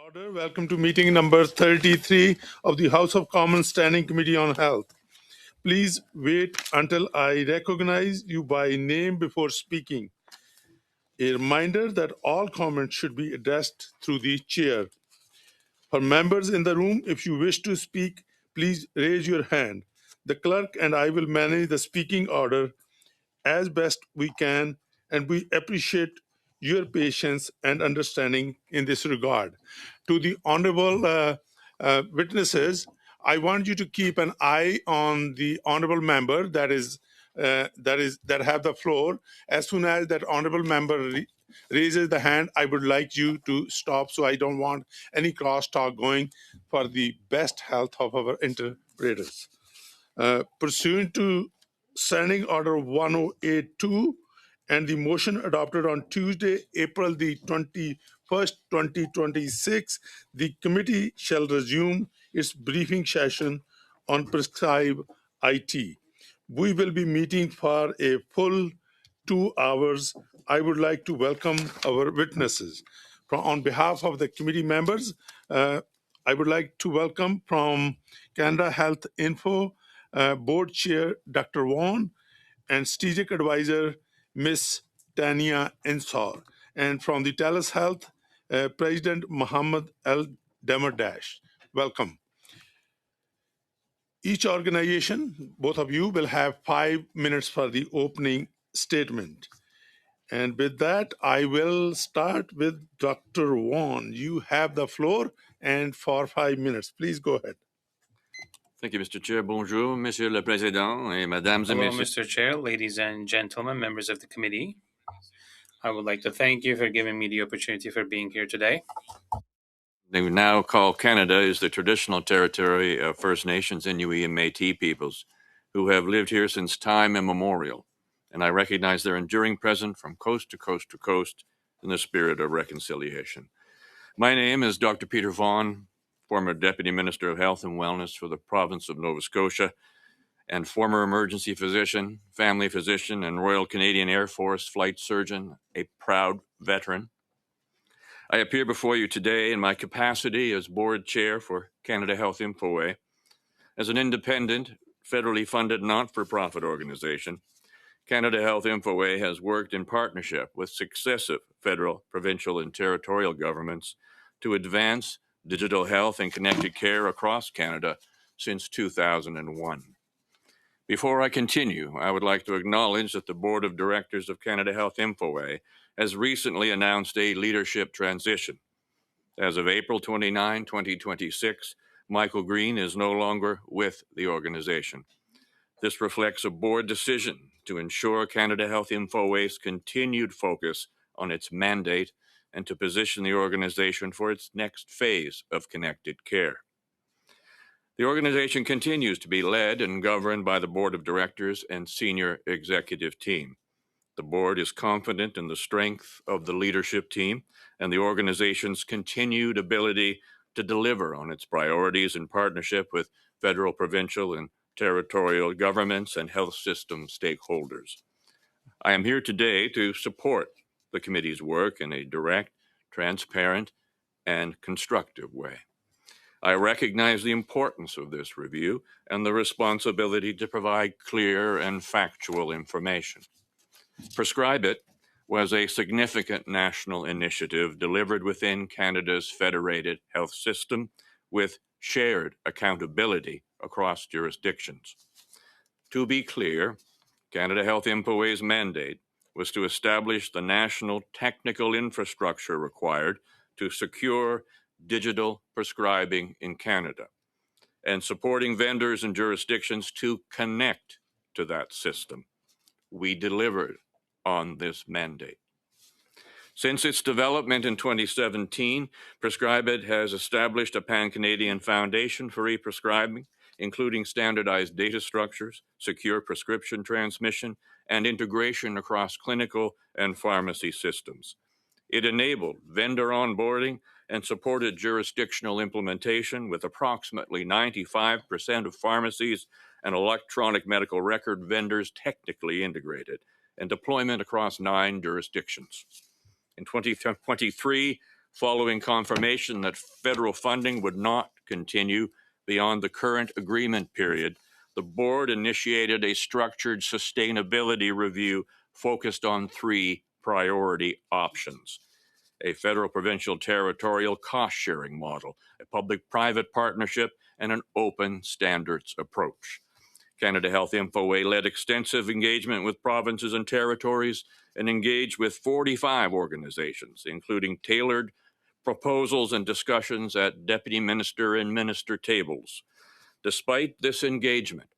Order. Welcome to meeting number 33 of the House of Commons Standing Committee on Health. Please wait until I recognize you by name before speaking. A reminder that all comments should be addressed through the chair. For members in the room, if you wish to speak, please raise your hand. The clerk and I will manage the speaking order as best we can, and we appreciate your patience and understanding in this regard. To the honorable witnesses, I want you to keep an eye on the honorable member that have the floor. As soon as that honorable member raises the hand, I would like you to stop. So I don't want any crosstalk going for the best health of our interpreters. Pursuant to Standing Order 1082 and the motion adopted on Tuesday, April the 21st, 2026, the committee shall resume its briefing session on Prescribe IT. We will be meeting for a full 2 hours. I would like to welcome our witnesses. On behalf of the committee members, I would like to welcome from Canada Health Info, Board Chair Dr. Vaughan, and Strategic Advisor Ms. Tania Ensor, and from the TELUS Health, President Mohammed El Demirdash. Welcome. Each organization, both of you, will have 5 minutes for the opening statement. And with that, I will start with Dr. Vaughan. You have the floor, and for 5 minutes. Please go ahead. Thank you, Mr. Chair. Bonjour, Monsieur le Président, et Mesdames et Hello, Messieurs. Mr. Chair, ladies and gentlemen, members of the committee. I would like to thank you for giving me the opportunity for being here today. They now call Canada is the traditional territory of First Nations, Inuit, and Métis peoples who have lived here since time immemorial, and I recognize their enduring presence from coast to coast to coast in the spirit of reconciliation. My name is Dr. Peter Vaughan, former Deputy Minister of Health and Wellness for the province of Nova Scotia, and former emergency physician, family physician, and Royal Canadian Air Force flight surgeon, a proud veteran. I appear before you today in my capacity as board chair for Canada Health Infoway. As an independent, federally funded not-for-profit organization, Canada Health Infoway has worked in partnership with successive federal, provincial, and territorial governments to advance digital health and connected care across Canada since 2001. Before I continue, I would like to acknowledge that the Board of Directors of Canada Health Infoway has recently announced a leadership transition. As of April 29, 2026, Michael Green is no longer with the organization. This reflects a board decision to ensure Canada Health Infoway's continued focus on its mandate and to position the organization for its next phase of connected care. The organization continues to be led and governed by the Board of Directors and senior executive team. The board is confident in the strength of the leadership team and the organization's continued ability to deliver on its priorities in partnership with federal, provincial, and territorial governments and health system stakeholders. I am here today to support the committee's work in a direct, transparent, and constructive way. I recognize the importance of this review and the responsibility to provide clear and factual information. Prescribeit was a significant national initiative delivered within Canada's federated health system with shared accountability across jurisdictions. To be clear, Canada Health Infoway's mandate was to establish the national technical infrastructure required to secure digital prescribing in Canada and supporting vendors and jurisdictions to connect to that system. We delivered on this mandate. Since its development in 2017, Prescribeit has established a pan-Canadian foundation for e-prescribing, including standardized data structures, secure prescription transmission, and integration across clinical and pharmacy systems. It enabled vendor onboarding and supported jurisdictional implementation with approximately 95% of pharmacies and electronic medical record vendors technically integrated, and deployment across 9 jurisdictions. In 2023, following confirmation that federal funding would not continue beyond the current agreement period, the board initiated a structured sustainability review focused on 3 priority options: a federal, provincial, territorial cost-sharing model, a public-private partnership, and an open standards approach. Canada Health InfoWay led extensive engagement with provinces and territories and engaged with 45 organizations, including tailored proposals and discussions at deputy minister and minister tables. Despite this engagement,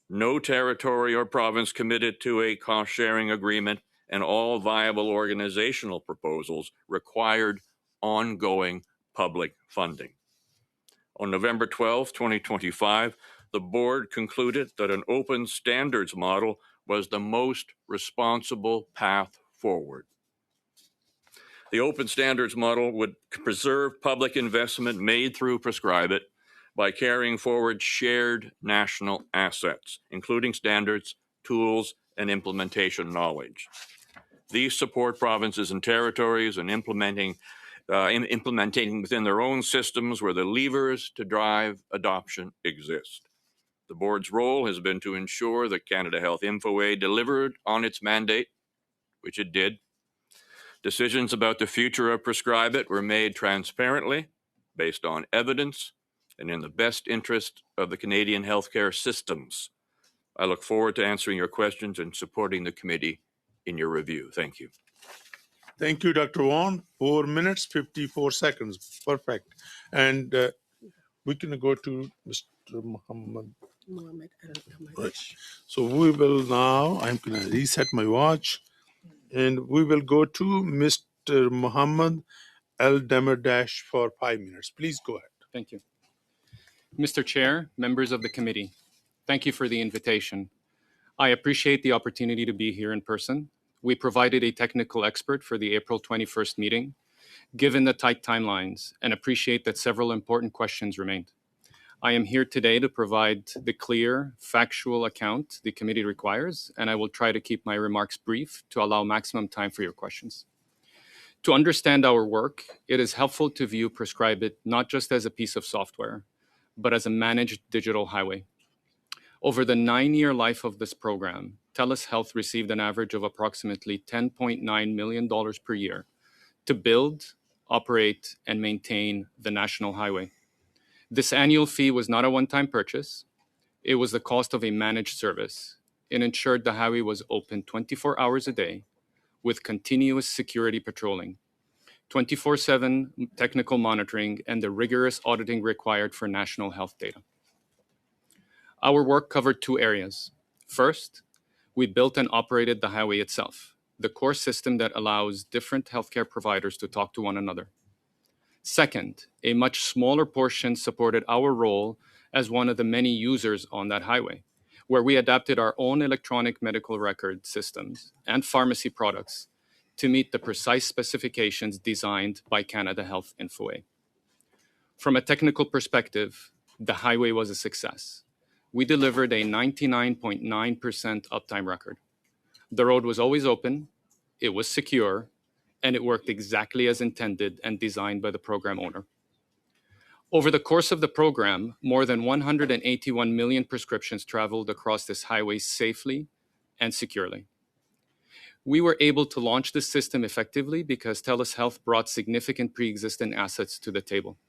no territory or province committed to a cost-sharing agreement, and all viable organizational proposals required ongoing public funding. On November 12, 2025, the board concluded that an open standards model was the most responsible path forward. The open standards model would preserve public investment made through Prescribeit by carrying forward shared national assets, including standards, tools, and implementation knowledge. These support provinces and territories in implementing within their own systems where the levers to drive adoption exist. The board's role has been to ensure that Canada Health InfoWay delivered on its mandate, which it did. Decisions about the future of Prescribeit were made transparently, based on evidence, and in the best interest of the Canadian healthcare systems. I look forward to answering your questions and supporting the committee in your review. Thank you. Thank you, Dr. Vaughan. 4 minutes, 54 seconds. Perfect. And we can go to Mr. Muhammad. Right. So we will now, I'm going to reset my watch, and we will go to Mr. Muhammad El Demirdash for 5 minutes. Please go ahead. Thank you. Mr. Chair, members of the committee, thank you for the invitation. I appreciate the opportunity to be here in person. We provided a technical expert for the April 21st meeting, given the tight timelines, and appreciate that several important questions remained. I am here today to provide the clear, factual account the committee requires, and I will try to keep my remarks brief to allow maximum time for your questions. To understand our work, it is helpful to view Prescribeit not just as a piece of software, but as a managed digital highway. Over the 9-year life of this program, TELUS Health received an average of approximately $10.9 million per year to build, operate, and maintain the national highway. This annual fee was not a one-time purchase. It was the cost of a managed service. It ensured the highway was open 24 hours a day with continuous security patrolling, 24/7 technical monitoring, and the rigorous auditing required for national health data. Our work covered 2 areas. First, we built and operated the highway itself, the core system that allows different healthcare providers to talk to one another. Second, a much smaller portion supported our role as one of the many users on that highway, where we adapted our own electronic medical record systems and pharmacy products to meet the precise specifications designed by Canada Health InfoWay. From a technical perspective, the highway was a success. We delivered a 99.9% uptime record. The road was always open, it was secure, and it worked exactly as intended and designed by the program owner. Over the course of the program, more than 181 million prescriptions traveled across this highway safely and securely. We were able to launch this system effectively because TELUS Health brought significant pre-existing assets to the table.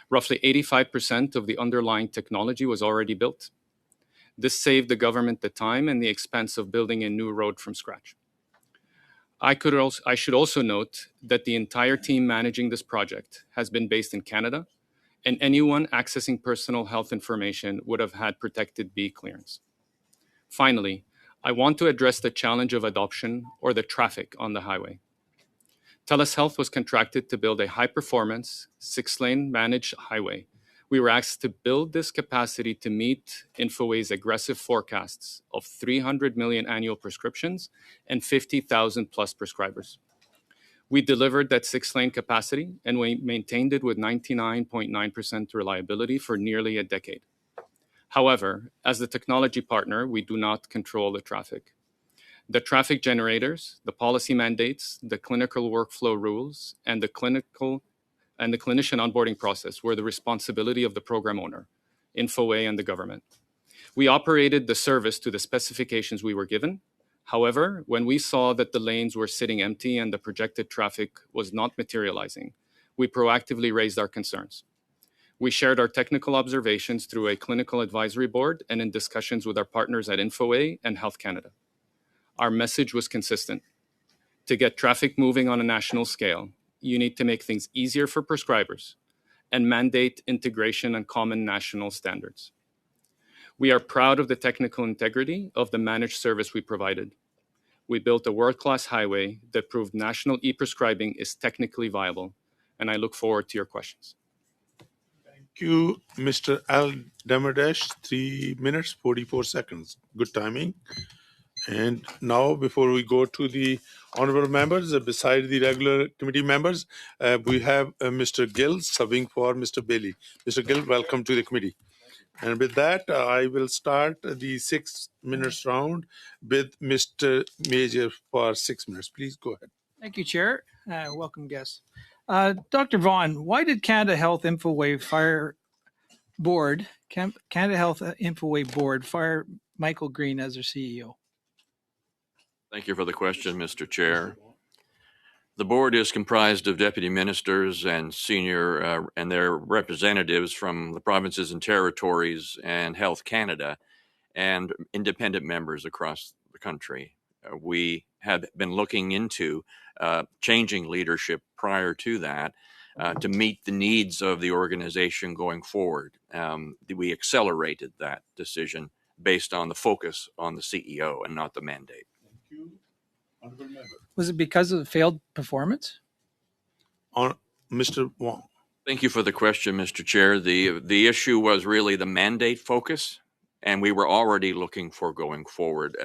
Roughly 85% of the underlying technology was already built. This saved the government the time and the expense of building a new road from scratch. I should also note that the entire team managing this project has been based in Canada, and anyone accessing personal health information would have had protected B clearance. Finally, I want to address the challenge of adoption or the traffic on the highway. TELUS Health was contracted to build a high-performance, 6-lane managed highway. We were asked to build this capacity to meet InfoWay's aggressive forecasts of 300 million annual prescriptions and 50,000 plus prescribers. We delivered that 6-lane capacity, and we maintained it with 99.9% reliability for nearly a decade. However, as the technology partner, we do not control the traffic. The traffic generators, the policy mandates, the clinical workflow rules, and the clinical and the clinician onboarding process were the responsibility of the program owner, InfoA, and the government. We operated the service to the specifications we were given. However, when we saw that the lanes were sitting empty and the projected traffic was not materializing, we proactively raised our concerns. We shared our technical observations through a clinical advisory board and in discussions with our partners at InfoA and Health Canada. Our message was consistent. To get traffic moving on a national scale, you need to make things easier for prescribers and mandate integration and common national standards. We are proud of the technical integrity of the managed service we provided. We built a world-class highway that proved national e-prescribing is technically viable, and I look forward to your questions. Thank you, Mr. Al Demirdash. 3 minutes, 44 seconds. Good timing. And now, before we go to the honorable members, beside the regular committee members, we have Mr. Gill subbing for Mr. Bailey. Mr. Gill, welcome to the committee. And with that, I will start the 6 minutes round with Mr. Major for 6 minutes. Please go ahead. Thank you, Chair. Welcome, guests. Dr. Vaughan, why did Canada Health Infoway Board fire Michael Green as their CEO? Thank you for the question, Mr. Chair. The board is comprised of deputy ministers and senior and their representatives from the provinces and territories and Health Canada and independent members across the country. We had been looking into changing leadership prior to that to meet the needs of the organization going forward. We accelerated that decision based on the focus on the CEO and not the mandate. Thank you. Honorable member. Was it because of the failed performance? On Mr. Wong. Thank you for the question, Mr. Chair. The issue was really the mandate focus, and we were already looking for going forward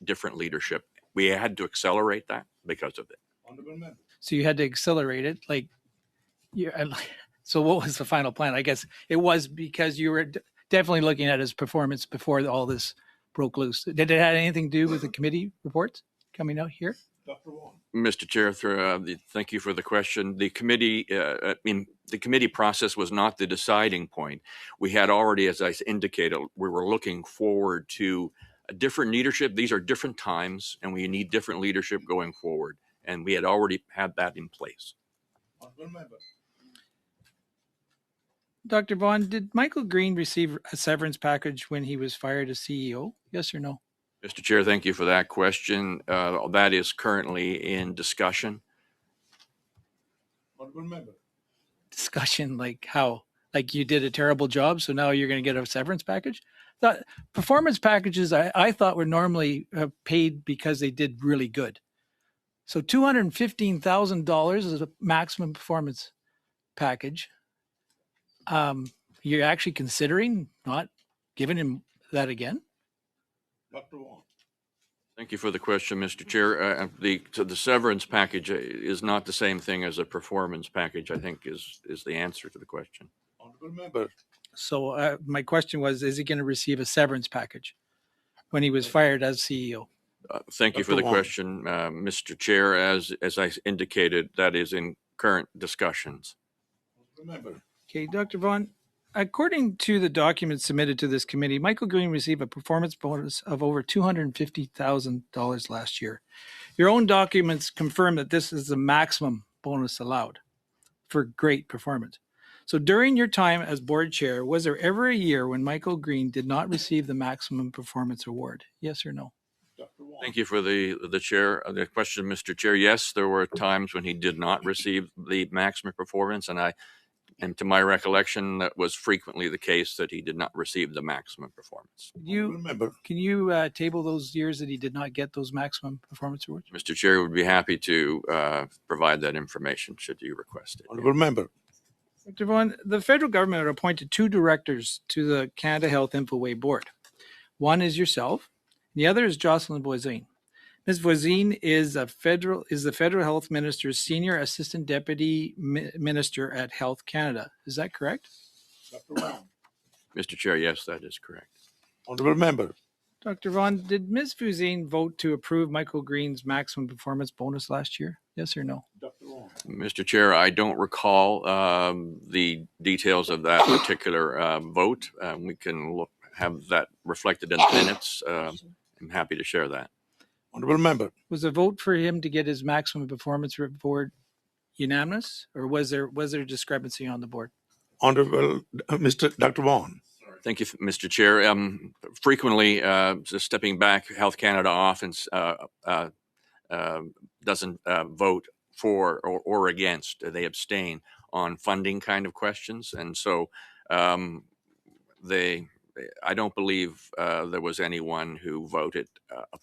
different leadership. We had to accelerate that because of it. Honorable member. So you had to accelerate it. So what was the final plan? I guess it was because you were definitely looking at his performance before all this broke loose. Did it have anything to do with the committee reports coming out here? Dr. Wong. Mr. Chair, thank you for the question. The committee, the committee process was not the deciding point. We had already, as I indicated, we were looking forward to a different leadership. These are different times, and we need different leadership going forward. And we had already had that in place. Honorable member. Dr. Vaughan, did Michael Green receive a severance package when he was fired as CEO? Yes or no? Mr. Chair, thank you for that question. That is currently in discussion. Honorable member. Discussion like how? Like you did a terrible job, so now you're going to get a severance package? Performance packages, I thought were normally paid because they did really good. So $215,000 is a maximum performance package. You're actually considering not giving him that again? Dr. Wong. Thank you for the question, Mr. Chair. The severance package is not the same thing as a performance package, I think is the answer to the question. Honorable member. So my question was, is he going to receive a severance package when he was fired as CEO? Thank you for the question, Mr. Chair. As I indicated, that is in current discussions. Remember. Okay, Dr. Vaughan, according to the documents submitted to this committee, Michael Green received a performance bonus of over $250,000 last year. Your own documents confirm that this is the maximum bonus allowed for great performance. So during your time as board chair, was there ever a year when Michael Green did not receive the maximum performance award? Yes or no? Thank you for the question, Mr. Chair. Yes, there were times when he did not receive the maximum performance, and to my recollection, that was frequently the case that he did not receive the maximum performance. Can you table those years that he did not get those maximum performance awards? Mr. Chair, would be happy to provide that information should you request it. Honorable member. Dr. Vaughan, the federal government appointed 2 directors to the Canada Health Infoway Board. One is yourself, and the other is Jocelyn Voisin. Ms. Voisin is the federal health minister's senior assistant deputy minister at Health Canada. Is that correct? Mr. Chair, yes, that is correct. Honorable member. Dr. Vaughan, did Ms. Voisin vote to approve Michael Green's maximum performance bonus last year? Yes or no? Dr. Vaughan. Mr. Chair, I don't recall the details of that particular vote. We can have that reflected in the minutes. I'm happy to share that. Honorable member. Was a vote for him to get his maximum performance reward unanimous, or was there discrepancy on the board? Honorable Mr. Dr. Vaughan. Thank you, Mr. Chair. Frequently, just stepping back, Health Canada often doesn't vote for or against. They abstain on funding kind of questions. And so I don't believe there was anyone who voted,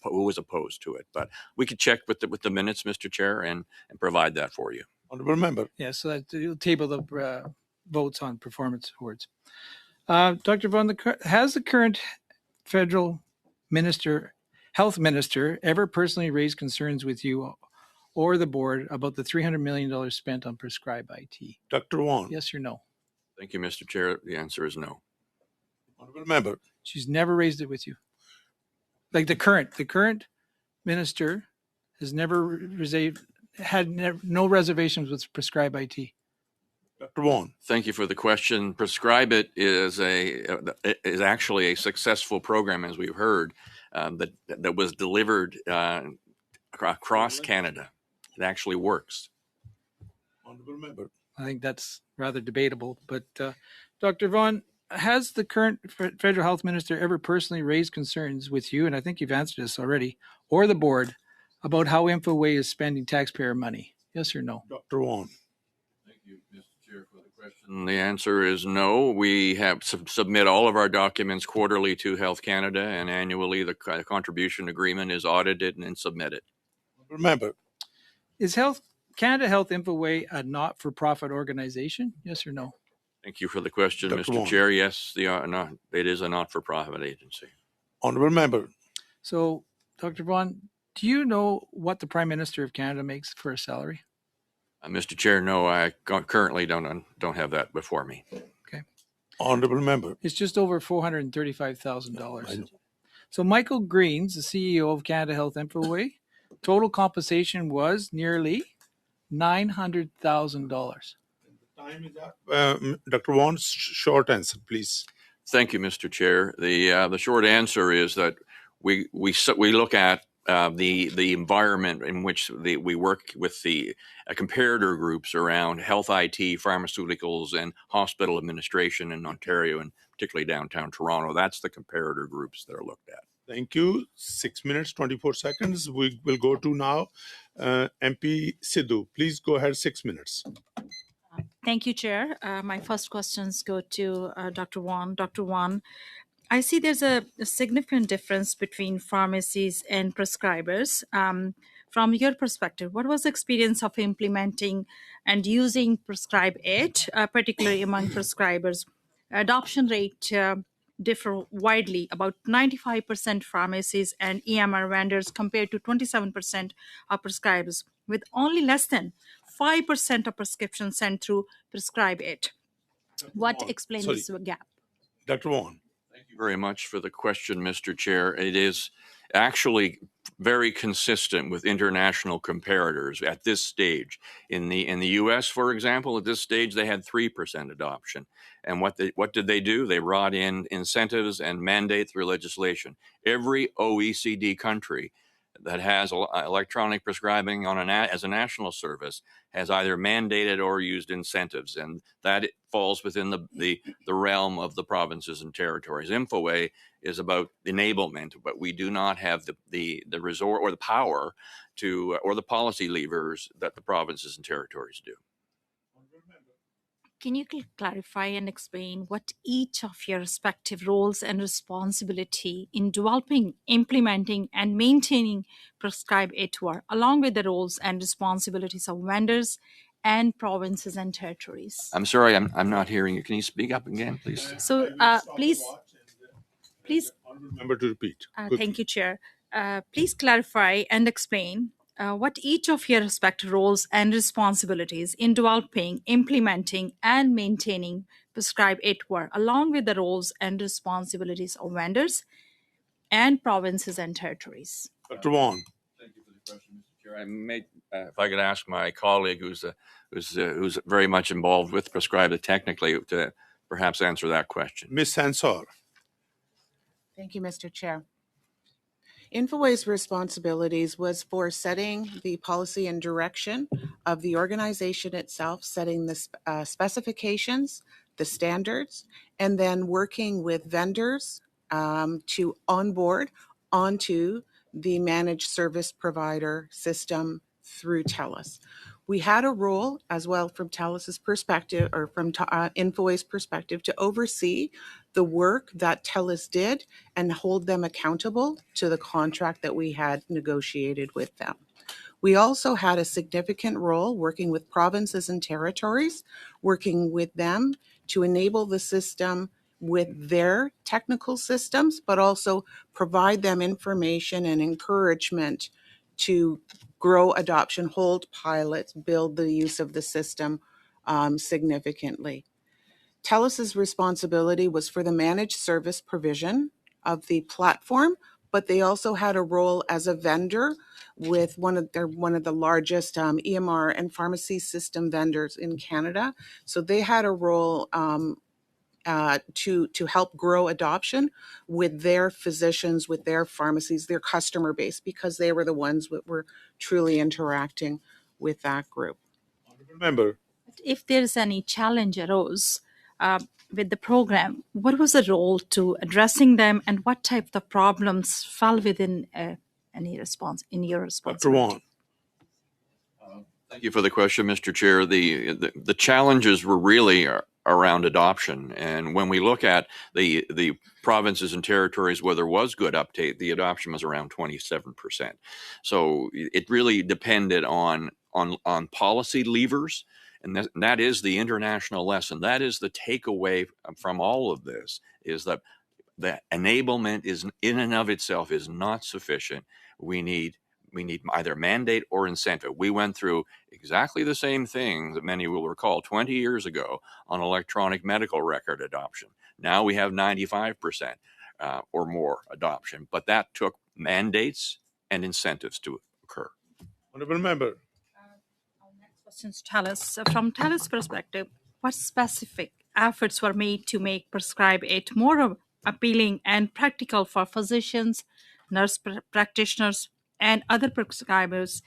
who was opposed to it. But we could check with the minutes, Mr. Chair, and provide that for you. Honorable member. Yeah, so that you'll table the votes on performance awards. Dr. Vaughan, has the current federal health minister, ever personally raised concerns with you or the board about the $300 million spent on Prescribeit? Dr. Vaughan. Yes or no? Thank you, Mr. Chair. The answer is no. Honorable member. She's never raised it with you. Like the current minister has never no reservations with Prescribeit. Dr. Vaughan. Thank you for the question. Prescribeit is actually a successful program, as we've heard, that was delivered across Canada. It actually works. Honorable member. I think that's rather debatable. But Dr. Vaughan, has the current federal health minister ever personally raised concerns with you, and I think you've answered this already, or the board, about how InfoWay is spending taxpayer money? Yes or no? Dr. Vaughan. Thank you, Mr. Chair, for the question. The answer is no. We have submit all of our documents quarterly to Health Canada, and annually the contribution agreement is audited and submitted. Remember. Is Canada Health InfoWay a not-for-profit organization? Yes or no? Thank you for the question, Dr. Mr. Vaughan. Chair. Yes, it is a not-for-profit agency. Honorable member. So, Dr. Vaughan, do you know what the Prime Minister of Canada makes for a salary? Mr. Chair, no, I currently don't have that before me. Okay. Honorable member. It's just over $435,000. So Michael Green's the CEO of Canada Health InfoWay. Total compensation was nearly $900,000. Time is up. Dr. Vaughan, short answer, please. Thank you, Mr. Chair. The short answer is that we look at the environment in which we work with the comparator groups around health IT, pharmaceuticals, and hospital administration in Ontario, and particularly downtown Toronto. That's the comparator groups that are looked at. Thank you. 6 minutes, 24 seconds. We will go to now MP Sidhu. Please go ahead, 6 minutes. Thank you, Chair. My first questions go to Dr. Vaughan. Dr. Vaughan, I see there's a significant difference between pharmacies and prescribers. From your perspective, what was the experience of implementing and using Prescribeit, particularly among prescribers? Adoption rate differ widely, about 95% pharmacies and EMR vendors compared to 27% of prescribers, with only less than 5% of prescriptions sent through Prescribeit. What explains this gap? Dr. Vaughan. Thank you very much for the question, Mr. Chair. It is actually very consistent with international comparators at this stage. In the U.S., for example, at this stage, they had 3% adoption. And what did they do? They brought in incentives and mandate through legislation. Every OECD country that has electronic prescribing as a national service has either mandated or used incentives, and that falls within the realm of the provinces and territories. InfoWay is about enablement, but we do not have the resort or the power to or the policy levers that the provinces and territories do. Can you clarify and explain what each of your respective roles and responsibility in developing, implementing, and maintaining Prescribeit were, along with the roles and responsibilities of vendors and provinces and territories? I'm sorry, I'm not hearing you. Can you speak up again, please? So, please. Remember to repeat. Thank you, Chair. Please clarify and explain what each of your respective roles and responsibilities in developing, implementing, and maintaining Prescribeit were, along with the roles and responsibilities of vendors and provinces and territories. Dr. Vaughan. Thank you for the question, Mr. I may, if I could ask my colleague, who's very much involved with Prescribeit technically, to perhaps answer that question. Ms. Sansor. Thank you, Mr. Chair. InfoWay's responsibilities was for setting the policy and direction of the organization itself, setting the specifications, the standards, and then working with vendors to onboard onto the managed service provider system through TELUS. We had a role as well from TELUS's perspective, or from InfoWay's perspective, to oversee the work that TELUS did and hold them accountable to the contract that we had negotiated with them. We also had a significant role working with provinces and territories, working with them to enable the system with their technical systems, but also provide them information and encouragement to grow adoption, hold pilots, build the use of the system significantly. TELUS's responsibility was for the managed service provision of the platform, but they also had a role as a vendor with one of the largest EMR and pharmacy system vendors in Canada. So they had a role to help grow adoption with their physicians, with their pharmacies, their customer base, because they were the ones that were truly interacting with that group. Honorable member. If there's any challenge arose with the program, what was the role to addressing them, and what type of problems fell within any response in your responsibility? Dr. Wong. Thank you for the question, Mr. Chair. The challenges were really around adoption, and when we look at the provinces and territories where there was good uptake, the adoption was around 27%. So it really depended on policy levers, and that is the international lesson. That is the takeaway from all of this: is that the enablement is in and of itself is not sufficient. We need either mandate or incentive. We went through exactly the same thing that many will recall 20 years ago on electronic medical record adoption. Now we have 95% or more adoption, but that took mandates and incentives to occur. Honorable member. Our next question is TELUS. From TELUS' perspective, what specific efforts were made to make Prescribeit more appealing and practical for physicians, nurse practitioners, and other prescribers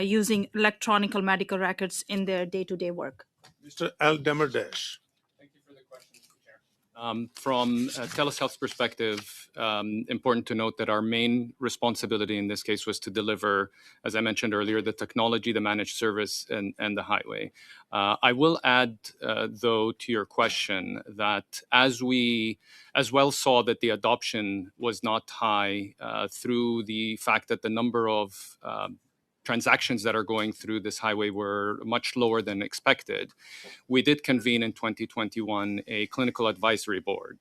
using electronic medical records in their day-to-day work? Mr. Al Demirdash. Thank you for the question, Mr. Chair. From TELUS Health's perspective, important to note that our main responsibility in this case was to deliver, as I mentioned earlier, the technology, the managed service, and the highway. I will add, though, to your question that as we as well saw that the adoption was not high through the fact that the number of transactions that are going through this highway were much lower than expected, we did convene in 2021 a clinical advisory board,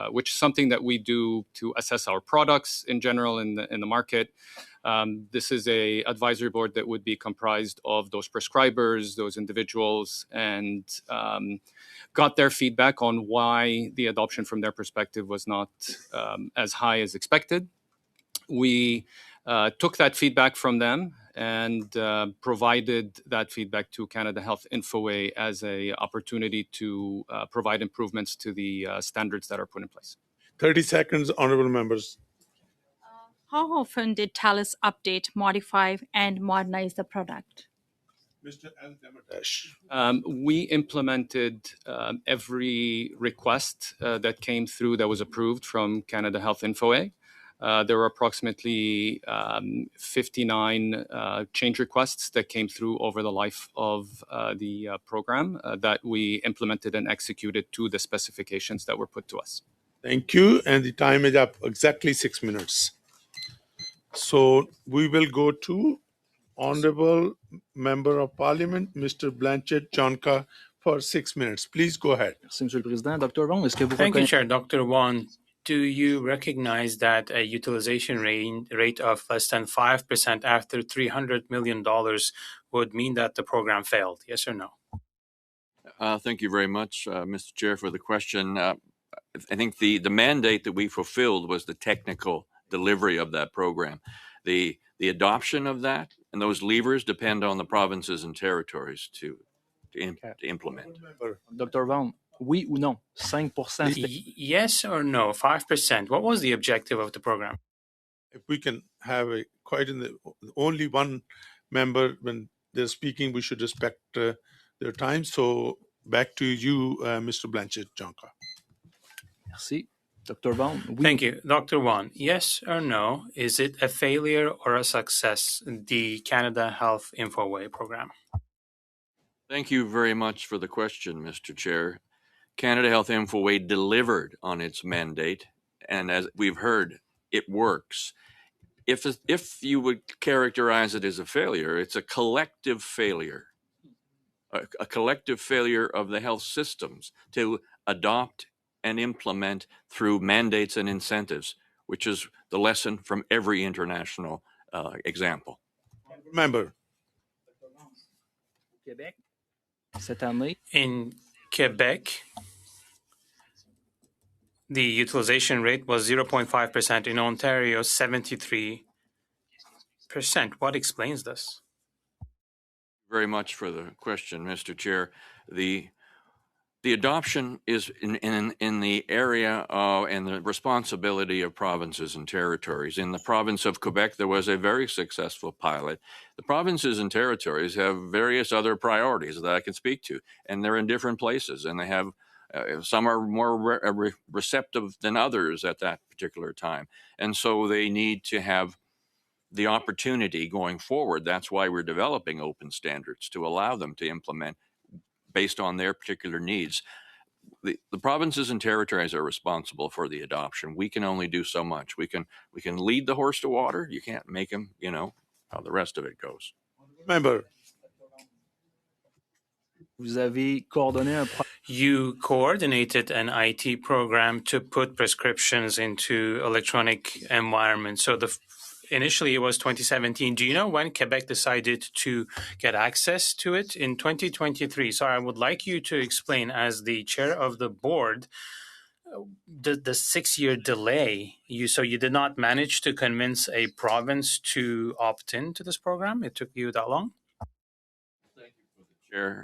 which is something that we do to assess our products in general in the market. This is a advisory board that would be comprised of those prescribers, those individuals, and got their feedback on why the adoption from their perspective was not as high as expected. We took that feedback from them and provided that feedback to Canada Health InfoWay as an opportunity to provide improvements to the standards that are put in place. 30 seconds, honorable members. How often did TELUS update, modify, and modernize the product? Mr. Al Demirdash. We implemented every request that came through that was approved from Canada Health InfoWay. There were approximately 59 change requests that came through over the life of the program that we implemented and executed to the specifications that were put to us. Thank you. And the time is up, exactly 6 minutes. So we will go to Honorable Member of Parliament, Mr. Blanchett Jonka, for 6 minutes. Please go ahead. Merci, Monsieur le Président. Dr. Wong, est-ce que vous Thank you, reconnaissez... Chair. Dr. Wong, do you recognize that a utilization rate of less than 5% after $300 million would mean that the program failed? Yes or no? Thank you very much, Mr. Chair, for the question. I think the mandate that we fulfilled was the technical delivery of that program. The adoption of that And those levers depend on the provinces and territories to implement. Dr. Vaughan, oui ou non? 5%. Yes or no? 5%. What was the objective of the program? If we can have only one member when they're speaking, we should respect their time. So back to you, Mr. Blanchett-Jonka. Merci. Dr. Vaughan, oui. Thank you. Dr. Wan, yes or no, is it a failure or a success, the Canada Health InfoWay program? Thank you very much for the question, Mr. Chair. Canada Health InfoWay delivered on its mandate, and as we've heard, it works. If you would characterize it as a failure, it's a collective failure, a collective failure of the health systems to adopt and implement through mandates and incentives, which is the lesson from every international example. Member. Québec, cette année, In Quebec, the utilization rate was 0.5%. In Ontario, 73%. What explains this? Very much for the question, Mr. Chair. The adoption is in the area and the responsibility of provinces and territories. In the province of Quebec, there was a very successful pilot. The provinces and territories have various other priorities that I can speak to, and they're in different places, and they have some are more receptive than others at that particular time. And so they need to have the opportunity going forward. That's why we're developing open standards to allow them to implement based on their particular needs. The provinces and territories are responsible for the adoption. We can only do so much. We can lead the horse to water. You can't make him, how the rest of it goes. Member. vous avez coordonné un You coordinated an IT program to put prescriptions into electronic environment. So initially it was 2017. Do you know when Quebec decided to get access to it? In 2023. So I would like you to explain, as the chair of the board, the 6-year delay. So you did not manage to convince a province to opt into this program? It took you that long? Thank you for the chair.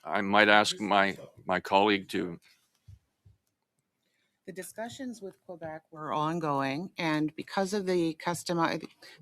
I might ask my colleague to. The discussions with Quebec were ongoing, and because of the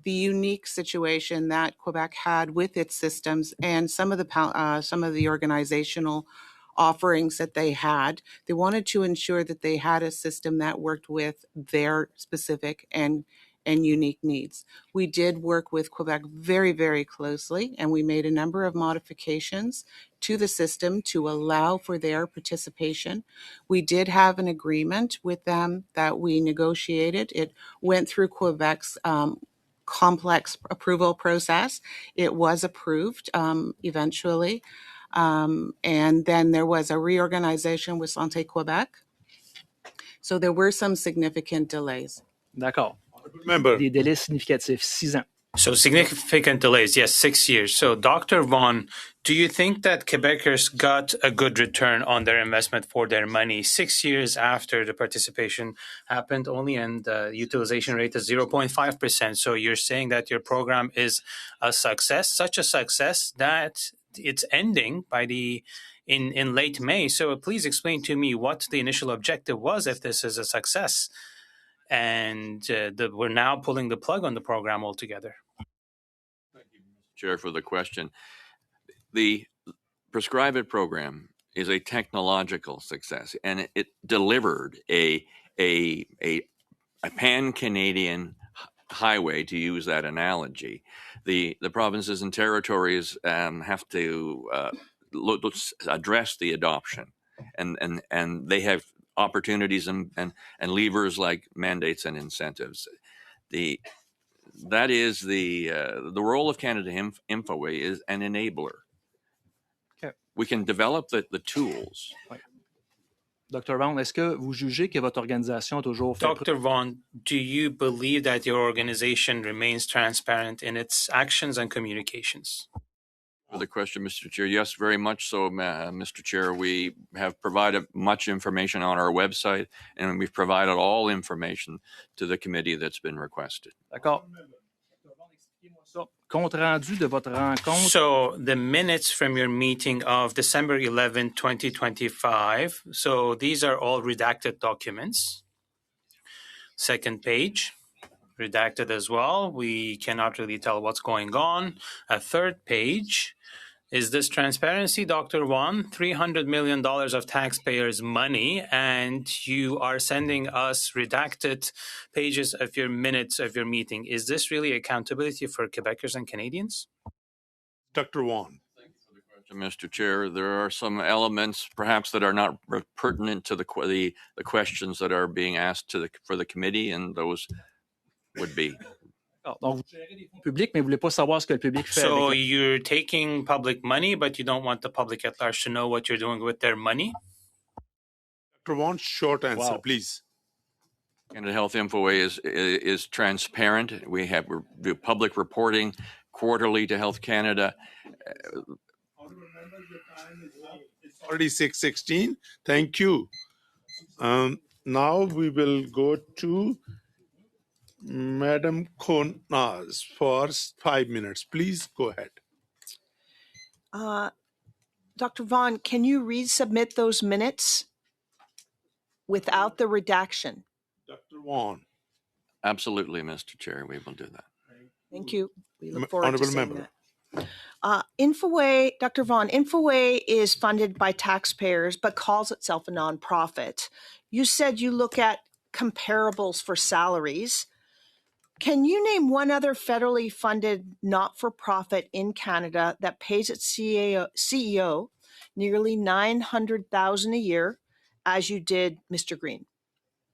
unique situation that Quebec had with its systems and some of the organizational offerings that they had, they wanted to ensure that they had a system that worked with their specific and unique needs. We did work with Quebec very, very closely, and we made a number of modifications to the system to allow for their participation. We did have an agreement with them that we negotiated. It went through Quebec's complex approval process. It was approved eventually. And then there was a reorganization with Santé Québec. So there were some significant delays. D'accord. Member. Des délais significatifs, 6 ans. So significant delays, yes, 6 years. So Dr. Vaughan, do you think that Quebecers got a good return on their investment for their money 6 years after the participation happened only, and the utilization rate is 0.5%? So you're saying that your program is a success, such a success that it's ending by in late May. So please explain to me what the initial objective was if this is a success. And we're now pulling the plug on the program altogether. Thank you, Mr. Chair, for the question. The Prescribeit program is a technological success, and it delivered a pan-Canadian highway, to use that analogy. The provinces and territories have to address the adoption, and they have opportunities and levers like mandates and incentives. That is the role of Canada InfoWay is an enabler. Okay. We can develop the tools. Ouais. Dr. Vaughan, est-ce que vous jugez que votre organisation a toujours fait... Dr. Vaughan, do you believe that your organization remains transparent in its actions and communications? For the question, Mr. Chair, yes, very much so, Mr. Chair. We have provided much information on our website, and we've provided all information to the committee that's been requested. D'accord. compte rendu de votre rencontre. So the minutes from your meeting of December 11, 2025. So these are all redacted documents. Second page, redacted as well. We cannot really tell what's going on. A third page. Is this transparency, Dr. Wan? $300 million of taxpayers' money, and you are sending us redacted pages of your minutes of your meeting. Is this really accountability for Quebecers and Canadians? Dr. Wan. Mr. Chair, there are some elements perhaps that are not pertinent to the questions that are being asked for the committee, and those would be. Donc, vous gérez des fonds publics, mais vous ne voulez pas savoir ce que le public fait. So avec you're taking public money, but you don't want the public at large to know what you're doing with their money? Dr. Wan, short answer, please. Canada Health InfoWay is transparent. We do public reporting quarterly to Health Canada. It's already 6:16. Thank you. Now we will go to Madam Konaz for 5 minutes. Please go ahead. Dr. Vaughn, can you resubmit those minutes without the redaction? Dr. Wan. Absolutely, Mr. Chair, we will do that. Thank you. We look forward Honourable to seeing member. that. InfoWay, Dr. Vaughn, InfoWay is funded by taxpayers but calls itself a nonprofit. You said you look at comparables for salaries. Can you name one other federally funded not-for-profit in Canada that pays its CEO nearly $900,000 a year, as you did Mr. Green?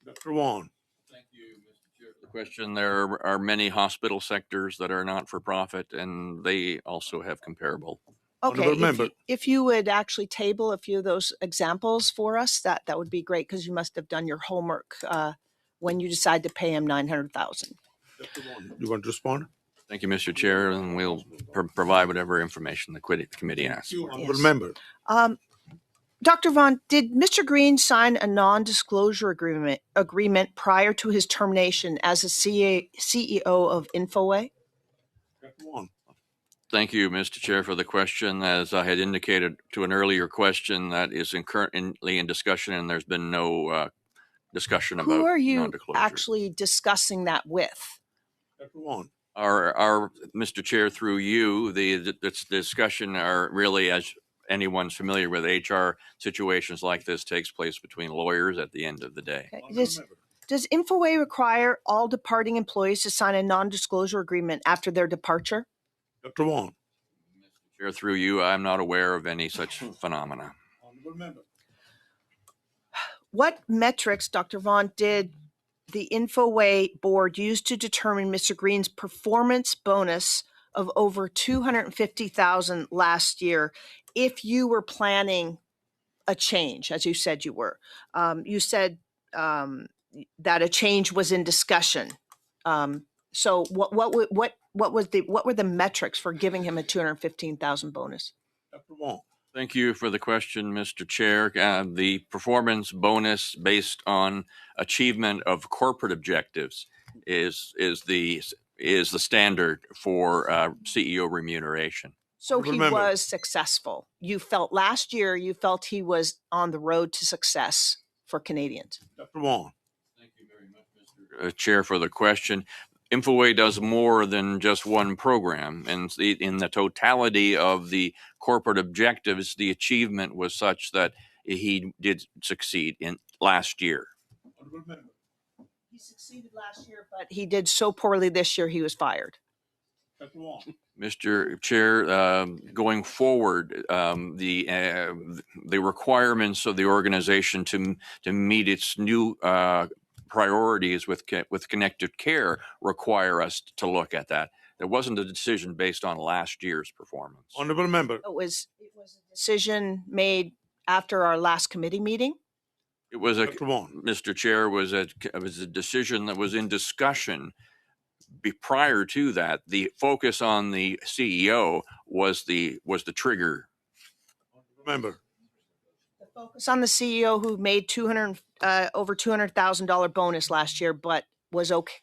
Dr. Wan. Thank you, Mr. Chair, for the question. There are many hospital sectors that are not for profit, and they also have comparable. Okay, if you would actually table a few of those examples for us, that would be great, because you must have done your homework when you decide to pay him $900,000. Dr. Wan, you want to respond? Thank you, Mr. Chair, and we'll provide whatever information the committee asks for. Honourable member. Dr. Vaughn, did Mr. Green sign a non-disclosure agreement prior to his termination as a CEO of InfoWay? Dr. Wan. Thank you, Mr. Chair, for the question. As I had indicated to an earlier question, that is currently in discussion, and there's been no discussion about Who are you non-disclosure. actually discussing that with? Dr. Wan. Our Mr. Chair, through you, the discussion are really, as anyone's familiar with HR situations like this, takes place between lawyers at the end of the day. Okay. Does InfoWay require all departing employees to sign a non-disclosure agreement after their departure? Dr. Wan. Mr. Chair, through you, I'm not aware of any such phenomena. Honourable member. What metrics, Dr. Vaughn, did the InfoWay board use to determine Mr. Green's performance bonus of over $250,000 last year, if you were planning a change, as you said you were? You said that a change was in discussion. So what were the metrics for giving him a $215,000 bonus? Dr. Wan. Thank you for the question, Mr. Chair. The performance bonus based on achievement of corporate objectives is the standard for CEO remuneration. So he was successful. You felt last year, he was on the road to success for Canadians. Dr. Wan. Thank you very much, Mr. Chair, for the question. InfoWay does more than just one program, and in the totality of the corporate objectives, the achievement was such that he did succeed in last year. He succeeded last year, but he did so poorly this year, he was fired. Mr. Chair, going forward, the requirements of the organization to meet its new priorities with connected care require us to look at that. There wasn't a decision based on last year's performance. Honourable member. It was a decision made after our last committee meeting. It was Mr. Chair, was a decision that was in discussion. Prior to that, the focus on the CEO was the trigger. Member. The focus on the CEO who made over $200,000 bonus last year, but was okay.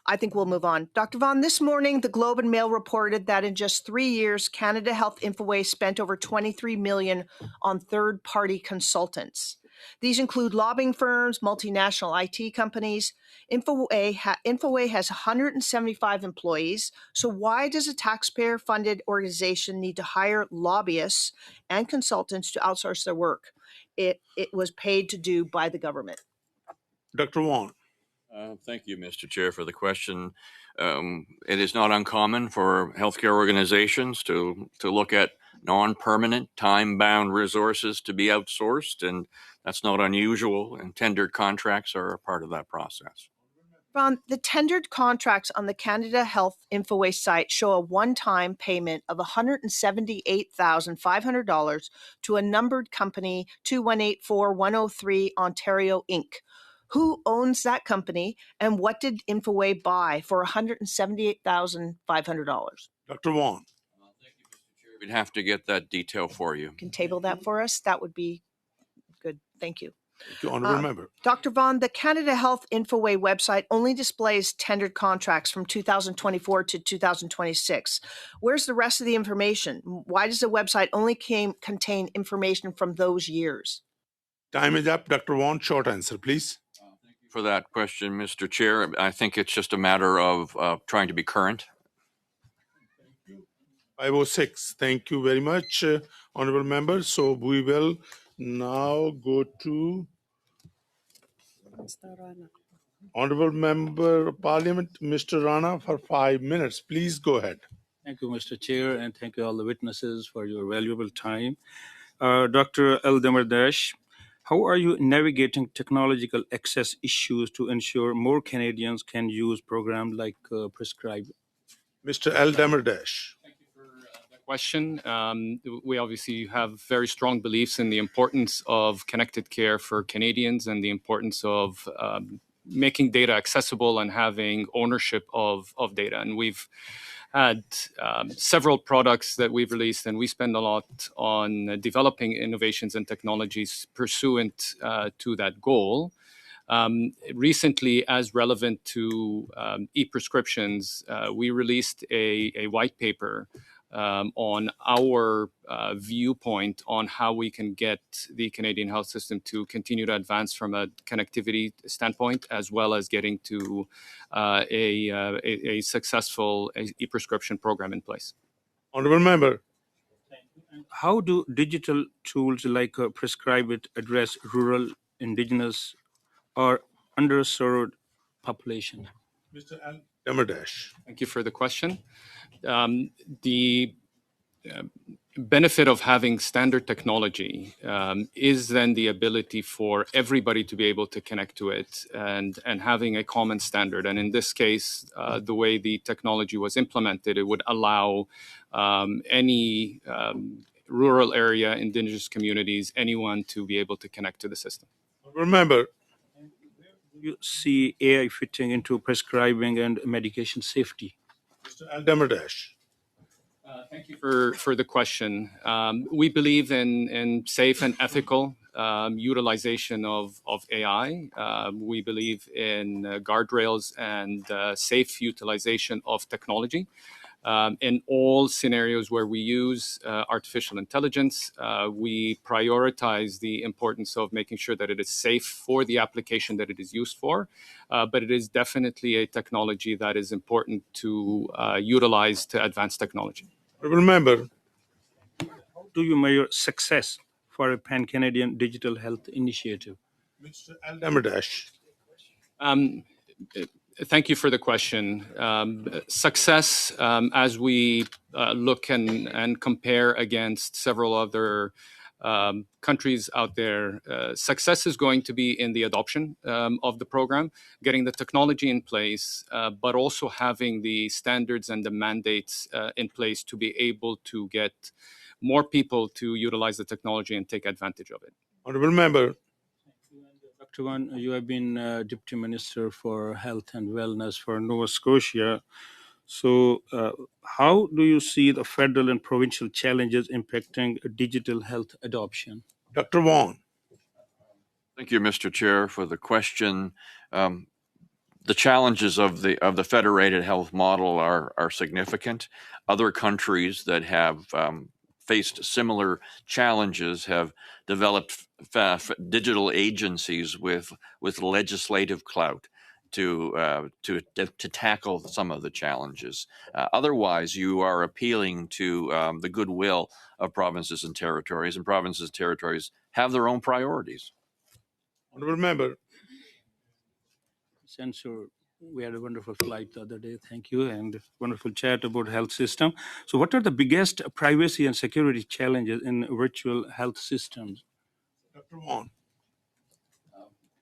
I think we'll move on. Dr. Vaughn, this morning, the Globe and Mail reported that in just 3 years, Canada Health Infoway spent over $23 million on third-party consultants. These include lobbying firms, multinational IT companies. Infoway has 175 employees. So why does a taxpayer-funded organization need to hire lobbyists and consultants to outsource their work? It was paid to do by the government. Dr. Wong. Thank you, Mr. Chair, for the question. It is not uncommon for healthcare organizations to look at non-permanent, time-bound resources to be outsourced, and that's not unusual, and tendered contracts are a part of that process. Ron, the tendered contracts on the Canada Health Infoway site show a one-time payment of $178,500 to a numbered company, 2184103 Ontario Inc. Who owns that company, and what did Infoway buy for $178,500? Dr. Wong. We'd have to get that detail for you. Can table that for us? That would be good. Thank you. Thank you, Honourable Member. Dr. Vaughn, the Canada Health Infoway website only displays tendered contracts from 2024 to 2026. Where's the rest of the information? Why does the website only contain information from those years? Time is up. Dr. Wong, short answer, please. For that question, Mr. Chair, I think it's just a matter of trying to be current. 506. Thank you very much, Honourable Member. So we will now go to Honourable Member of Parliament, Mr. Rana, for 5 minutes. Please go ahead. Thank you, Mr. Chair, and thank you all the witnesses for your valuable time. Dr. El Demirdash, how are you navigating technological access issues to ensure more Canadians can use programs like Prescribeit? Mr. El Demirdash. Question. We obviously have very strong beliefs in the importance of connected care for Canadians and the importance of making data accessible and having ownership of data. And we've had several products that we've released, and we spend a lot on developing innovations and technologies pursuant to that goal. Recently, as relevant to e-prescriptions, we released a white paper on our viewpoint on how we can get the Canadian health system to continue to advance from a connectivity standpoint, as well as getting to a successful e-prescription program in place. Honourable Member. How do digital tools like Prescribeit address rural, Indigenous, or underserved population? Mr. El Demirdash. Thank you for the question. The benefit of having standard technology is then the ability for everybody to be able to connect to it and having a common standard. And in this case, the way the technology was implemented, it would allow any rural area, Indigenous communities, anyone to be able to connect to the system. Remember, you see AI fitting into prescribing and medication safety? Mr. El Demirdash. Thank you for the question. We believe in safe and ethical utilization of AI. We believe in guardrails and safe utilization of technology. In all scenarios where we use artificial intelligence, we prioritize the importance of making sure that it is safe for the application that it is used for. But it is definitely a technology that is important to utilize to advance technology. Remember, how do you measure success for a pan-Canadian digital health initiative? Mr. El Demirdash. Thank you for the question. Success, as we look and compare against several other countries out there, success is going to be in the adoption of the program, getting the technology in place, but also having the standards and the mandates in place to be able to get more people to utilize the technology and take advantage of it. Honourable Member. Dr. Van, you have been Deputy Minister for Health and Wellness for Nova Scotia. So how do you see the federal and provincial challenges impacting digital health adoption? Dr. Wong. Thank you, Mr. Chair, for the question. the challenges of the federated health model are significant. Other countries that have faced similar challenges have developed digital agencies with legislative clout to tackle some of the challenges. Otherwise, you are appealing to the goodwill of provinces and territories, and provinces and territories have their own priorities. Honorable member. Censor, we had a wonderful flight the other day. Thank you, and wonderful chat about health system. So, what are the biggest privacy and security challenges in virtual health systems? Dr. Vaughn.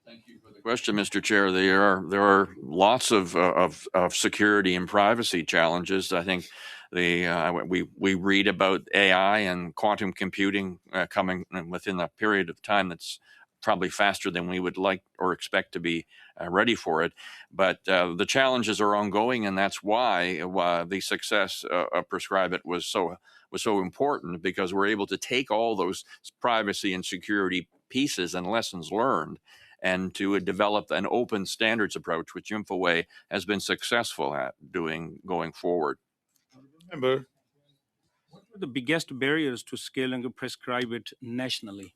Thank you for the question, Mr. Chair. There are lots of security and privacy challenges. I think we read about AI and quantum computing coming within a period of time that's probably faster than we would like or expect to be ready for it. But the challenges are ongoing, and that's why the success of Prescribeit was so important, because we're able to take all those privacy and security pieces and lessons learned and to develop an open standards approach, which InfoWay has been successful at doing going forward. Member. What are the biggest barriers to scaling Prescribeit nationally?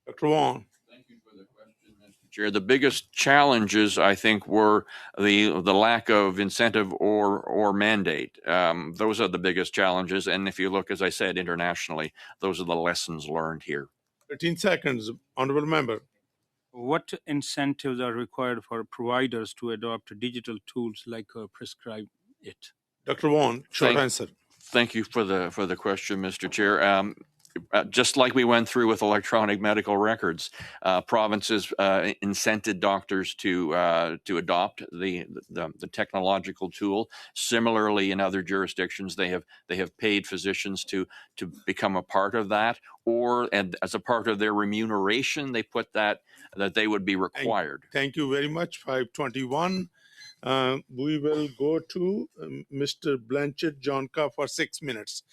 Dr. Vaughn. Thank you for the question, Mr. Chair. The biggest challenges, I think, were the lack of incentive or mandate. Those are the biggest challenges. And if you look, as I said, internationally, those are the lessons learned here. 13 seconds. Honorable member. What incentives are required for providers to adopt digital tools like Prescribeit? Dr. Vaughn, short answer. Thank you for the question, Mr. Chair. Just like we went through with electronic medical records, provinces incented doctors to adopt the technological tool. Similarly, in other jurisdictions, they have paid physicians to become a part of that, and as a part of their remuneration, they put that they would be required. Thank you very much. 521. We will go to Mr. Blanchett Jonka for 6 minutes.